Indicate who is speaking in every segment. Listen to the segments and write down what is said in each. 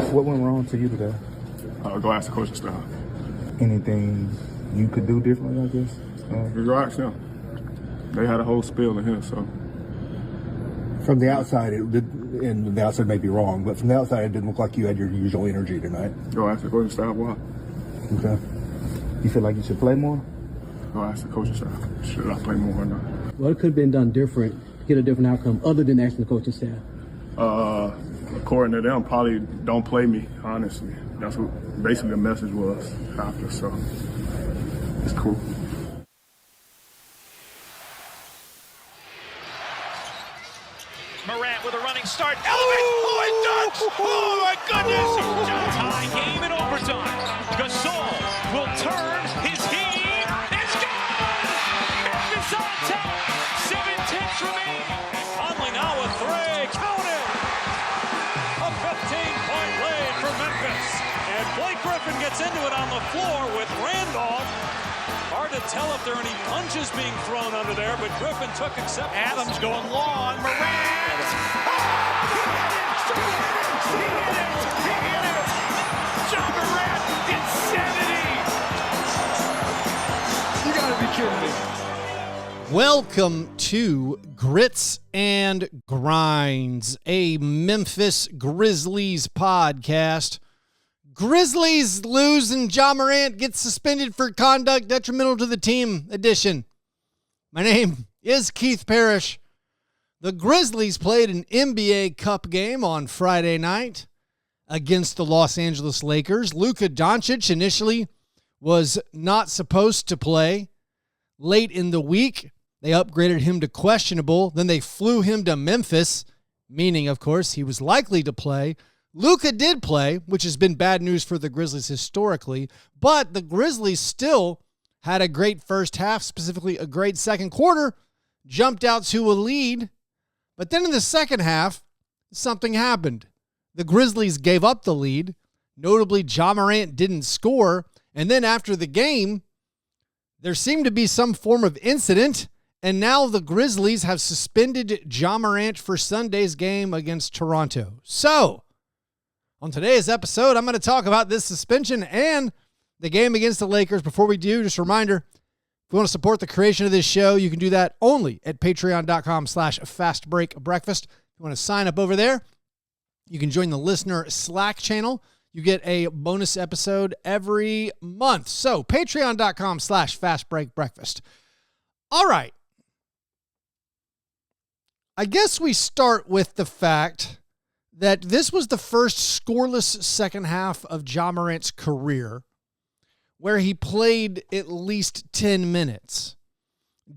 Speaker 1: What went wrong to you today?
Speaker 2: Go ask the coaching staff.
Speaker 1: Anything you could do differently, I guess?
Speaker 2: Go ask them. They had a whole spiel in here, so.
Speaker 3: From the outside, and the outside may be wrong, but from the outside, it didn't look like you had your usual energy tonight.
Speaker 2: Go ask the coaching staff why.
Speaker 1: Okay. You feel like you should play more?
Speaker 2: Go ask the coaching staff. Should I play more or not?
Speaker 4: What could have been done different to get a different outcome other than asking the coaching staff?
Speaker 2: According to them, probably don't play me, honestly. That's what basically the message was after, so it's cool.
Speaker 5: Morant with a running start. Elevate! Oh, it dunks! Oh, my goodness! Tie game in overtime. Gasol will turn his heat. It's gone! Memphis on top. 7 tenths remain. Conley now with 3. Count it! A 15-point lead for Memphis. And Blake Griffin gets into it on the floor with Randolph. Hard to tell if there are any punches being thrown under there, but Griffin took acceptance. Adams going long. Morant! He hit it! Ja Morant, insanity! You gotta be kidding me.
Speaker 6: Welcome to Grits and Grinds, a Memphis Grizzlies podcast. Grizzlies lose and Ja Morant gets suspended for conduct detrimental to the team edition. My name is Keith Parrish. The Grizzlies played an NBA Cup game on Friday night against the Los Angeles Lakers. Luka Doncic initially was not supposed to play. Late in the week, they upgraded him to questionable. Then they flew him to Memphis, meaning, of course, he was likely to play. Luka did play, which has been bad news for the Grizzlies historically, but the Grizzlies still had a great first half, specifically a great second quarter, jumped out to a lead, but then in the second half, something happened. The Grizzlies gave up the lead, notably Ja Morant didn't score, and then after the game, there seemed to be some form of incident, and now the Grizzlies have suspended Ja Morant for Sunday's game against Toronto. So, on today's episode, I'm going to talk about this suspension and the game against the Lakers. Before we do, just a reminder, if you want to support the creation of this show, you can do that only at patreon.com/fastbreakbreakfast. If you want to sign up over there, you can join the listener Slack channel. You get a bonus episode every month. So, patreon.com/fastbreakbreakfast. All right. I guess we start with the fact that this was the first scoreless second half of Ja Morant's career where he played at least 10 minutes.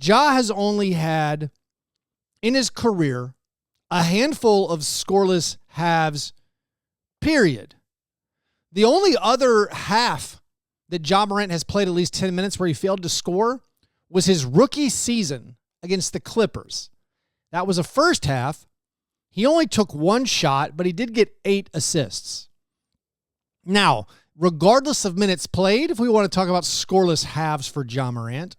Speaker 6: Ja has only had, in his career, a handful of scoreless halves, period. The only other half that Ja Morant has played at least 10 minutes where he failed to score was his rookie season against the Clippers. That was a first half. He only took 1 shot, but he did get 8 assists. Now, regardless of minutes played, if we want to talk about scoreless halves for Ja Morant,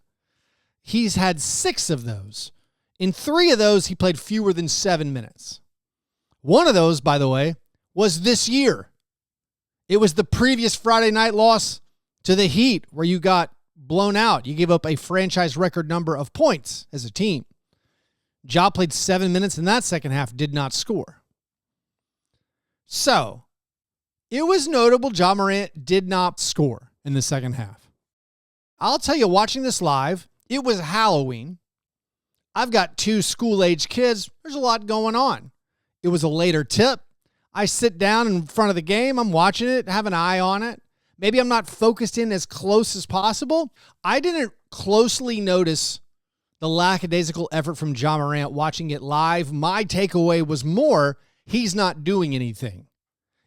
Speaker 6: he's had 6 of those. In 3 of those, he played fewer than 7 minutes. One of those, by the way, was this year. It was the previous Friday night loss to the Heat where you got blown out. You gave up a franchise record number of points as a team. Ja played 7 minutes in that second half, did not score. So, it was notable Ja Morant did not score in the second half. I'll tell you, watching this live, it was Halloween. I've got 2 school-age kids. There's a lot going on. It was a later tip. I sit down in front of the game. I'm watching it, have an eye on it. Maybe I'm not focused in as close as possible. I didn't closely notice the lackadaisical effort from Ja Morant watching it live. My takeaway was more, he's not doing anything.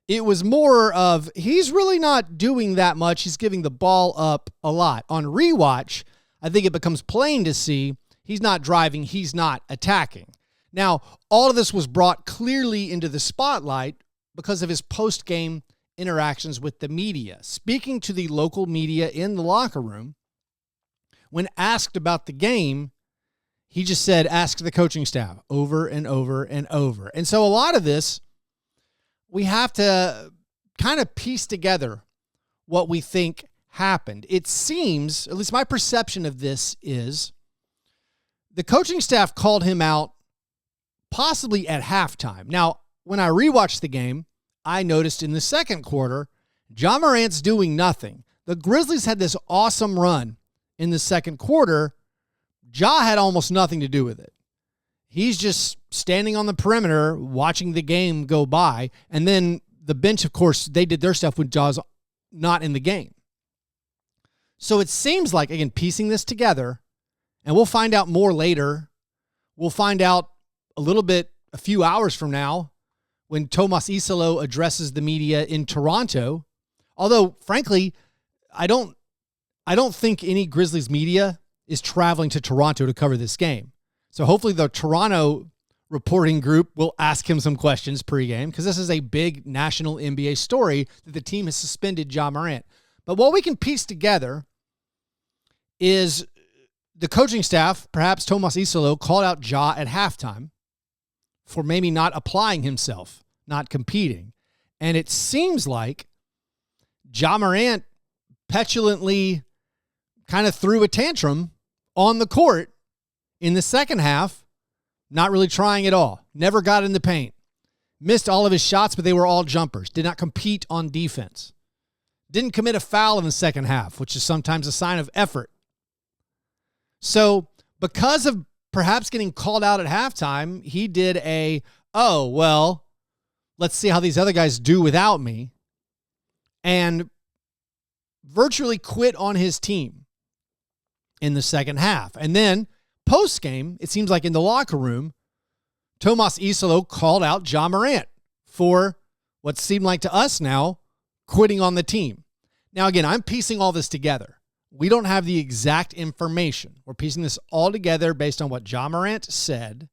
Speaker 6: It was more of, he's really not doing that much. He's giving the ball up a lot. On rewatch, I think it becomes plain to see he's not driving, he's not attacking. Now, all of this was brought clearly into the spotlight because of his post-game interactions with the media. Speaking to the local media in the locker room, when asked about the game, he just said, ask the coaching staff over and over and over. And so a lot of this, we have to kind of piece together what we think happened. It seems, at least my perception of this is, the coaching staff called him out possibly at halftime. Now, when I rewatched the game, I noticed in the second quarter, Ja Morant's doing nothing. The Grizzlies had this awesome run in the second quarter. Ja had almost nothing to do with it. He's just standing on the perimeter watching the game go by. And then the bench, of course, they did their stuff when Ja's not in the game. So it seems like, again, piecing this together, and we'll find out more later. We'll find out a little bit a few hours from now when Tomas Isolo addresses the media in Toronto. Although, frankly, I don't think any Grizzlies media is traveling to Toronto to cover this game. So hopefully the Toronto reporting group will ask him some questions pregame, because this is a big national NBA story that the team has suspended Ja Morant. But what we can piece together is the coaching staff, perhaps Tomas Isolo, called out Ja at halftime for maybe not applying himself, not competing. And it seems like Ja Morant petulantly kind of threw a tantrum on the court in the second half, not really trying at all. Never got in the paint. Missed all of his shots, but they were all jumpers. Did not compete on defense. Didn't commit a foul in the second half, which is sometimes a sign of effort. So because of perhaps getting called out at halftime, he did let's see how these other guys do without me, and virtually quit on his team in the second half. And then post-game, it seems like in the locker room, Tomas Isolo called out Ja Morant for what seemed like to us now quitting on the team. Now, again, I'm piecing all this together. We don't have the exact information. We're piecing this all together based on what Ja Morant said,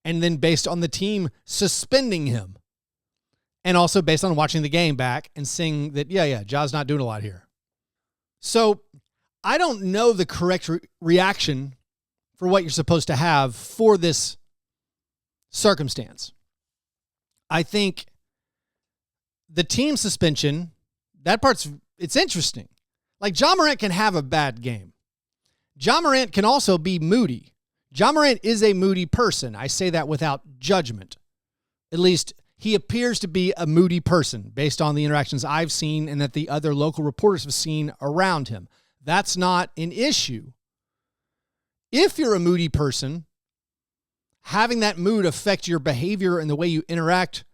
Speaker 6: and then based on the team suspending him, and also based on watching the game back and seeing that, Ja's not doing a lot here. So I don't know the correct reaction for what you're supposed to have for this circumstance. I think the team suspension, it's interesting. Like, Ja Morant can have a bad game. Ja Morant can also be moody. Ja Morant is a moody person. I say that without judgment. At least he appears to be a moody person based on the interactions I've seen and that the other local reporters have seen around him. That's not an issue. If you're a moody person, having that mood affect your behavior and the way you interact,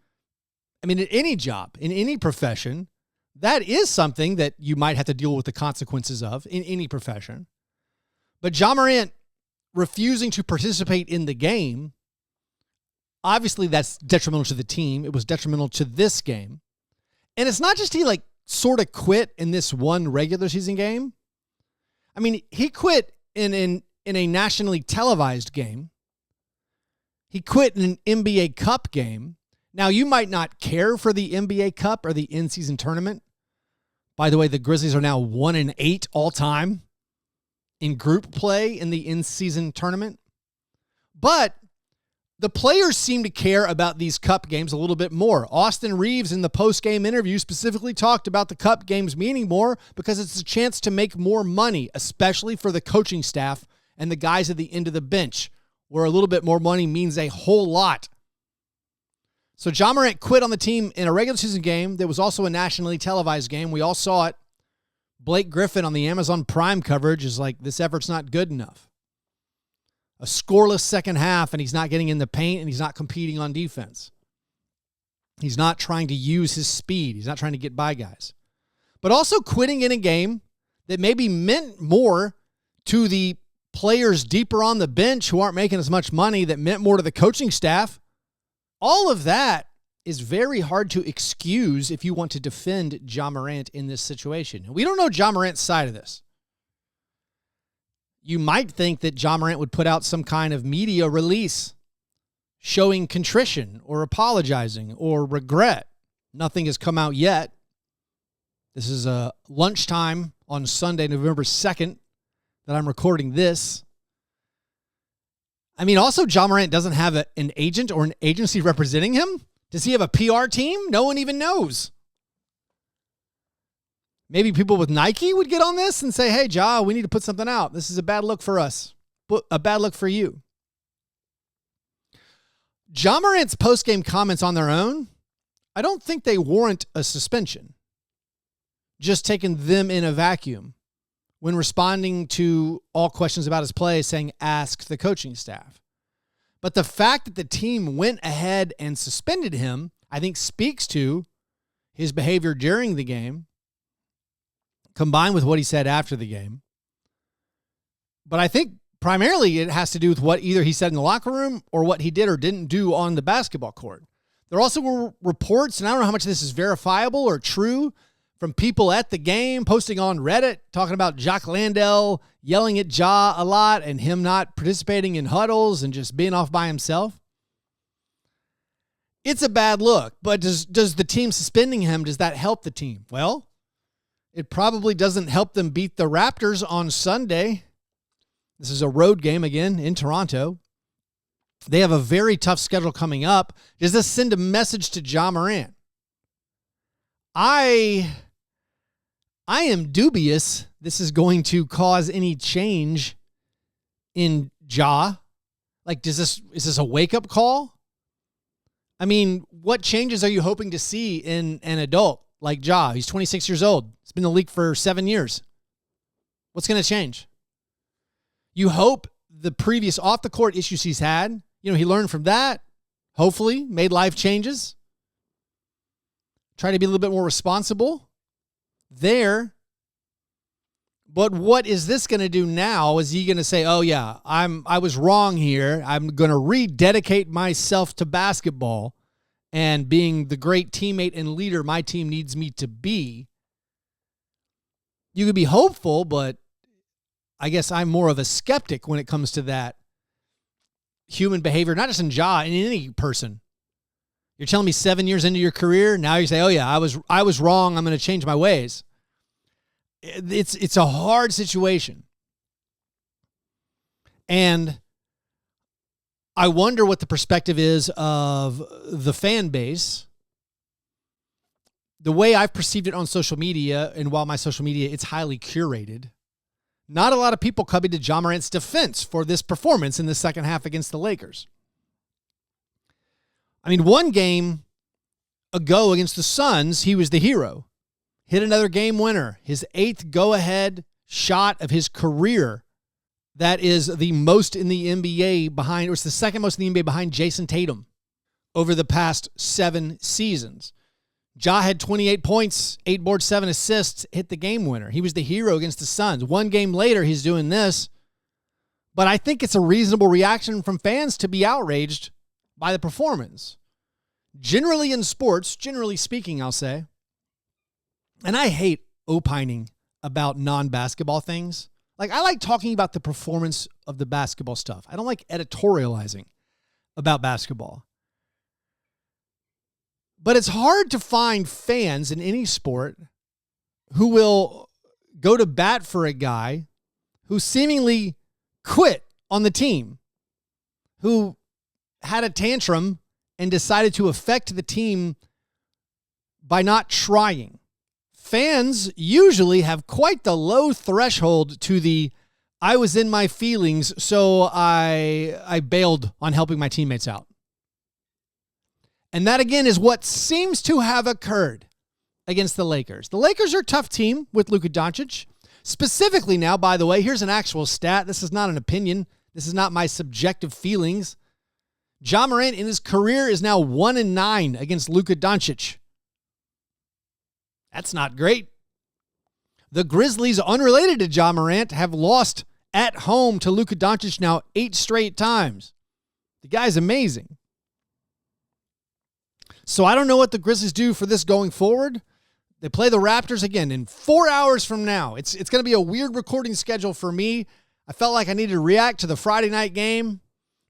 Speaker 6: in any job, in any profession, that is something that you might have to deal with the consequences of in any profession. But Ja Morant refusing to participate in the game, obviously that's detrimental to the team. It was detrimental to this game. And it's not just he sort of quit in this one regular season game. He quit in a nationally televised game. He quit in an NBA Cup game. Now, you might not care for the NBA Cup or the in-season tournament. By the way, the Grizzlies are now 1-8 all time in group play in the in-season tournament. But the players seem to care about these cup games a little bit more. Austin Reeves in the post-game interview specifically talked about the cup games meaning more because it's a chance to make more money, especially for the coaching staff and the guys at the end of the bench, where a little bit more money means a whole lot. So Ja Morant quit on the team in a regular season game. There was also a nationally televised game. We all saw it. Blake Griffin on the Amazon Prime coverage is like, this effort's not good enough. A scoreless second half, and he's not getting in the paint, and he's not competing on defense. He's not trying to use his speed. He's not trying to get by guys. But also quitting in a game that maybe meant more to the players deeper on the bench who aren't making as much money, that meant more to the coaching staff. All of that is very hard to excuse if you want to defend Ja Morant in this situation. We don't know Ja Morant's side of this. You might think that Ja Morant would put out some kind of media release showing contrition or apologizing or regret. Nothing has come out yet. This is lunchtime on Sunday, November 2nd, that I'm recording this. Also, Ja Morant doesn't have an agent or an agency representing him. Does he have a PR team? No one even knows. Maybe people with Nike would get on this and say, hey, Ja, we need to put something out. This is a bad look for us, a bad look for you. Ja Morant's postgame comments on their own, I don't think they warrant a suspension. Just taking them in a vacuum when responding to all questions about his play, saying, ask the coaching staff. But the fact that the team went ahead and suspended him, I think speaks to his behavior during the game, combined with what he said after the game. But I think primarily it has to do with what either he said in the locker room or what he did or didn't do on the basketball court. There also were reports, and I don't know how much of this is verifiable or true, from people at the game posting on Reddit, talking about Jock Landale yelling at Ja a lot and him not participating in huddles and just being off by himself. It's a bad look, but does the team suspending him, does that help the team? Well, it probably doesn't help them beat the Raptors on Sunday. This is a road game again in Toronto. They have a very tough schedule coming up. Does this send a message to Ja Morant? I am dubious this is going to cause any change in Ja. Like, is this a wake-up call? I mean, what changes are you hoping to see in an adult like Ja? He's 26 years old. He's been in the league for 7 years. What's going to change? You hope the previous off-the-court issues he's had, he learned from that, hopefully made life changes. Try to be a little bit more responsible there. But what is this going to do now? Is he going to say, oh yeah, I was wrong here. I'm going to rededicate myself to basketball and being the great teammate and leader my team needs me to be? You could be hopeful, but I guess I'm more of a skeptic when it comes to that human behavior, not just in Ja, in any person. You're telling me 7 years into your career, now you say, oh yeah, I was wrong. I'm going to change my ways. It's a hard situation. And I wonder what the perspective is of the fan base. The way I've perceived it on social media, and while my social media, it's highly curated, not a lot of people coming to Ja Morant's defense for this performance in the second half against the Lakers. I mean, one game ago against the Suns, he was the hero. Hit another game winner, his 8th go-ahead shot of his career. That is the most in the NBA behind, it was the second most in the NBA behind Jason Tatum over the past 7 seasons. Ja had 28 points, 8 boards, 7 assists, hit the game winner. He was the hero against the Suns. One game later, he's doing this. But I think it's a reasonable reaction from fans to be outraged by the performance. Generally in sports, generally speaking, I'll say, and I hate opining about non-basketball things. Like, I like talking about the performance of the basketball stuff. I don't like editorializing about basketball. But it's hard to find fans in any sport who will go to bat for a guy who seemingly quit on the team, who had a tantrum and decided to affect the team by not trying. Fans usually have quite the low threshold to the, I was in my feelings, so I bailed on helping my teammates out. And that, again, is what seems to have occurred against the Lakers. The Lakers are a tough team with Luka Doncic. Specifically now, by the way, here's an actual stat. This is not an opinion. This is not my subjective feelings. Ja Morant in his career is now 1-9 against Luka Doncic. That's not great. The Grizzlies, unrelated to Ja Morant, have lost at home to Luka Doncic now 8 straight times. The guy's amazing. So I don't know what the Grizzlies do for this going forward. They play the Raptors again in 4 hours from now. It's going to be a weird recording schedule for me. I felt like I needed to react to the Friday night game,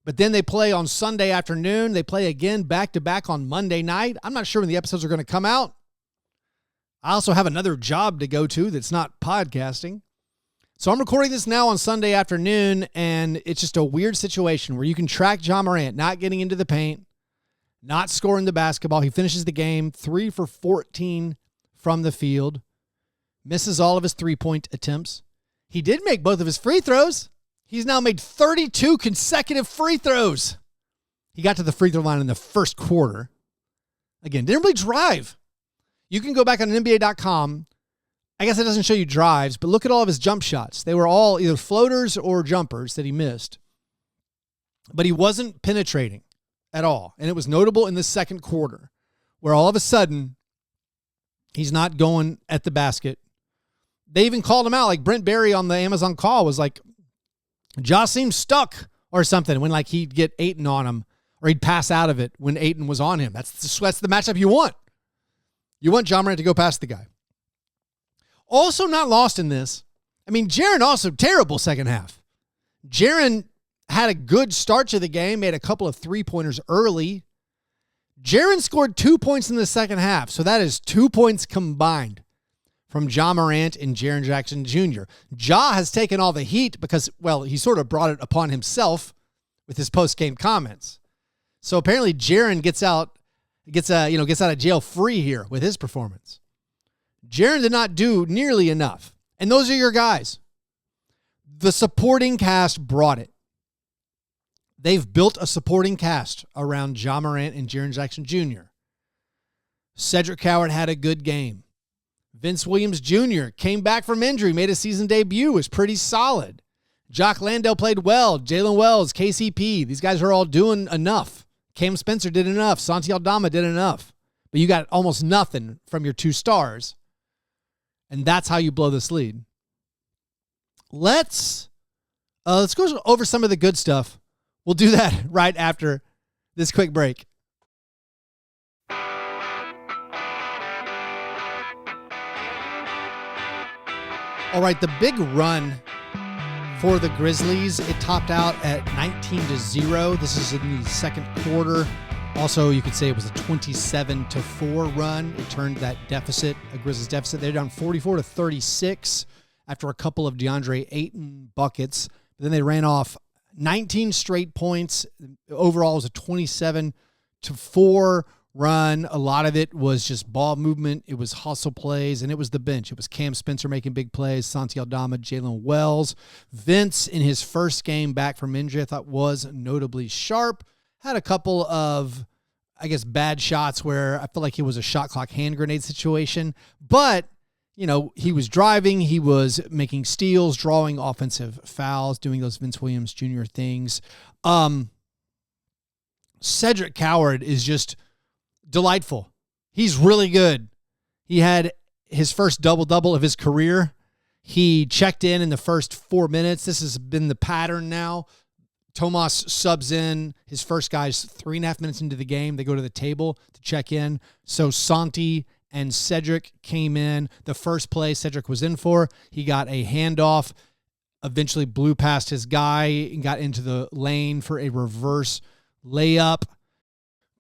Speaker 6: but then they play on Sunday afternoon. They play again back-to-back on Monday night. I'm not sure when the episodes are going to come out. I also have another job to go to that's not podcasting. So I'm recording this now on Sunday afternoon, and it's just a weird situation where you can track Ja Morant not getting into the paint, not scoring the basketball. He finishes the game 3 for 14 from the field. misses all of his three-point attempts. He did make both of his free throws. He's now made 32 consecutive free throws. He got to the free throw line in the first quarter. Again, didn't really drive. You can go back on NBA.com. I guess it doesn't show you drives, but look at all of his jump shots. They were all either floaters or jumpers that he missed. But he wasn't penetrating at all. And it was notable in the second quarter, where all of a sudden, he's not going at the basket. They even called him out. Like Brent Barry on the Amazon call was like, Ja seems stuck or something, when like he'd get Ayton on him, or he'd pass out of it when Ayton was on him. That's the matchup you want. You want Ja Morant to go past the guy. Also not lost in this. I mean, Jaren also terrible second half. Jaren had a good start to the game, made a couple of three-pointers early. Jaren scored 2 points in the second half, so that is 2 points combined from Ja Morant and Jaren Jackson Jr. Ja has taken all the heat because, well, he sort of brought it upon himself with his post-game comments. So apparently Jaren gets out of jail free here with his performance. Jaren did not do nearly enough. And those are your guys. The supporting cast brought it. They've built a supporting cast around Ja Morant and Jaren Jackson Jr. Cedric Coward had a good game. Vince Williams Jr. came back from injury, made a season debut, was pretty solid. Jock Landale played well. Jalen Wells, KCP, these guys are all doing enough. Cam Spencer did enough. Santi Aldama did enough. But you got almost nothing from your two stars. And that's how you blow this lead. Let's go over some of the good stuff. We'll do that right after this quick break. All right, the big run for the Grizzlies, it topped out at 19-0. This is in the second quarter. Also, you could say it was a 27-4 run. It turned that deficit, a Grizzlies deficit. They're down 44-36 after a couple of DeAndre Ayton buckets. But then they ran off 19 straight points. Overall, it was a 27-4 run. A lot of it was just ball movement. It was hustle plays, and it was the bench. It was Cam Spencer making big plays, Santi Aldama, Jalen Wells. Vince, in his first game back from injury, I thought was notably sharp. Had a couple of, I guess, bad shots where I feel like it was a shot clock hand grenade situation. But, you know, he was driving. He was making steals, drawing offensive fouls, doing those Vince Williams Jr. things. Cedric Coward is just delightful. He's really good. He had his first double-double of his career. He checked in the first 4 minutes. This has been the pattern now. Tomas subs in. His first guy's 3.5 minutes into the game. They go to the table to check in. So Santi and Cedric came in. The first play Cedric was in for, he got a handoff, eventually blew past his guy and got into the lane for a reverse layup.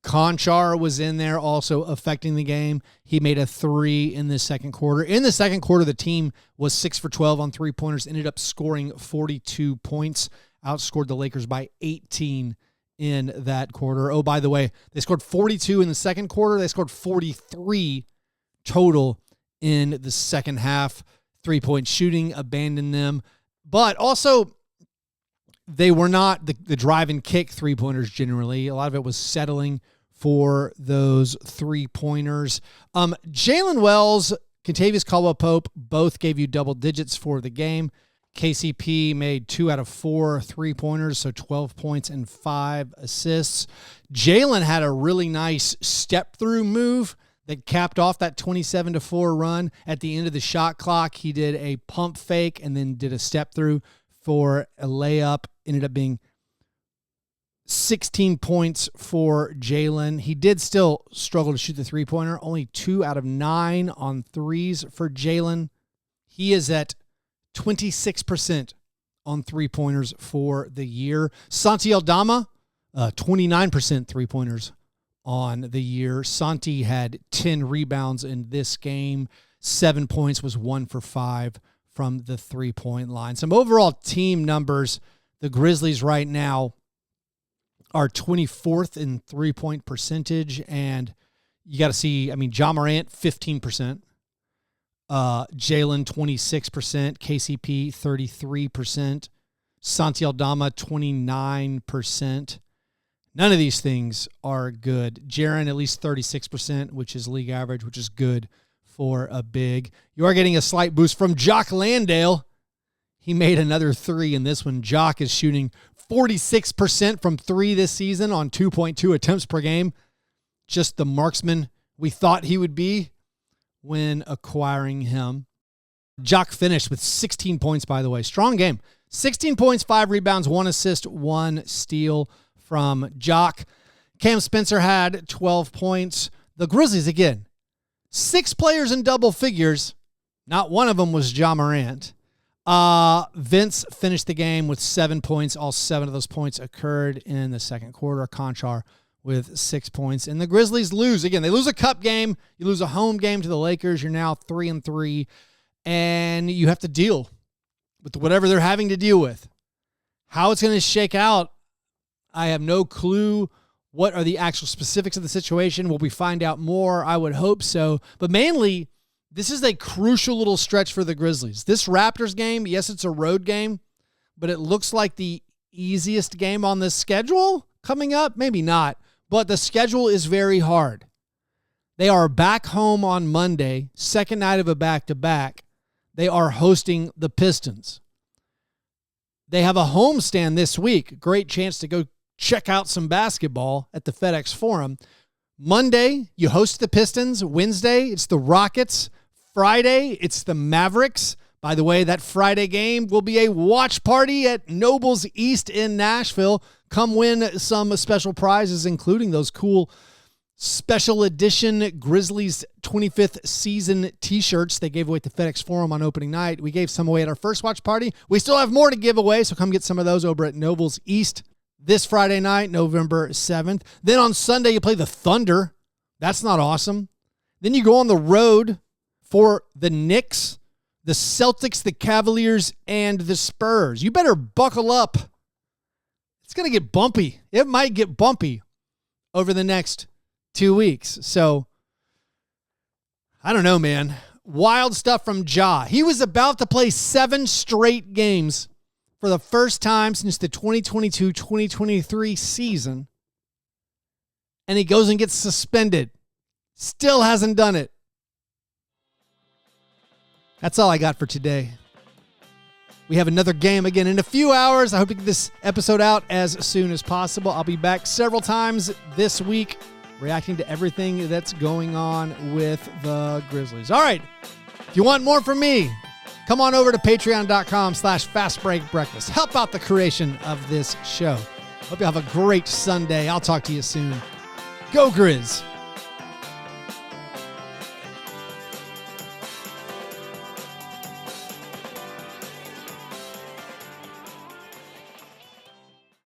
Speaker 6: Conchar was in there also affecting the game. He made a 3 in the second quarter. In the second quarter, the team was 6 for 12 on three-pointers, ended up scoring 42 points, outscored the Lakers by 18 in that quarter. Oh, by the way, they scored 42 in the second quarter. They scored 43 total in the second half. Three-point shooting abandoned them. But also, they were not the drive and kick three-pointers generally. A lot of it was settling for those three-pointers. Jalen Wells, Kentavious Caldwell-Pope both gave you double digits for the game. KCP made 2 out of 4 three-pointers, so 12 points and 5 assists. Jalen had a really nice step-through move that capped off that 27-4 run. At the end of the shot clock, he did a pump fake and then did a step-through for a layup. Ended up being 16 points for Jalen. He did still struggle to shoot the three-pointer. Only 2 out of 9 on threes for Jalen. He is at 26% on three-pointers for the year. Santi Aldama, 29% three-pointers on the year. Santi had 10 rebounds in this game. 7 points, was 1 for 5 from the three-point line. Some overall team numbers. The Grizzlies right now are 24th in three-point percentage, and you got to see, I mean, Ja Morant, 15%. Jalen 26%, KCP 33%, Santi Aldama 29%. None of these things are good. Jaren at least 36%, which is league average, which is good for a big. You are getting a slight boost from Jock Landale. He made another 3 in this one. Jock is shooting 46% from 3 this season on 2.2 attempts per game. Just the marksman we thought he would be when acquiring him. Jock finished with 16 points, by the way. Strong game. 16 points, 5 rebounds, 1 assist, 1 steal from Jock. Cam Spencer had 12 points. The Grizzlies, again, 6 players in double figures. Not one of them was Ja Morant. Vince finished the game with 7 points. All 7 of those points occurred in the second quarter. Conchar with 6 points. And the Grizzlies lose. Again, they lose a cup game. You lose a home game to the Lakers. You're now 3-3. And you have to deal with whatever they're having to deal with. How it's going to shake out, I have no clue. What are the actual specifics of the situation? Will we find out more? I would hope so. But mainly, this is a crucial little stretch for the Grizzlies. This Raptors game, yes, it's a road game, but it looks like the easiest game on the schedule coming up. Maybe not, but the schedule is very hard. They are back home on Monday, second night of a back-to-back. They are hosting the Pistons. They have a homestand this week. Great chance to go check out some basketball at the FedEx Forum. Monday, you host the Pistons. Wednesday, it's the Rockets. Friday, it's the Mavericks. By the way, that Friday game will be a watch party at Nobles East in Nashville. Come win some special prizes, including those cool special edition Grizzlies 25th season t-shirts they gave away at the FedEx Forum on opening night. We gave some away at our first watch party. We still have more to give away, so come get some of those over at Nobles East this Friday night, November 7th. Then on Sunday, you play the Thunder. That's not awesome. Then you go on the road for the Knicks, the Celtics, the Cavaliers, and the Spurs. You better buckle up. It's going to get bumpy. It might get bumpy over the next 2 weeks. So, I don't know, man. Wild stuff from Ja. He was about to play 7 straight games for the first time since the 2022-2023 season. And he goes and gets suspended. Still hasn't done it. That's all I got for today. We have another game again in a few hours. I hope to get this episode out as soon as possible. I'll be back several times this week reacting to everything that's going on with the Grizzlies. All right. If you want more from me, come on over to patreon.com/fastbreakbreakfast. Help out the creation of this show. Hope you have a great Sunday. I'll talk to you soon. Go Grizz.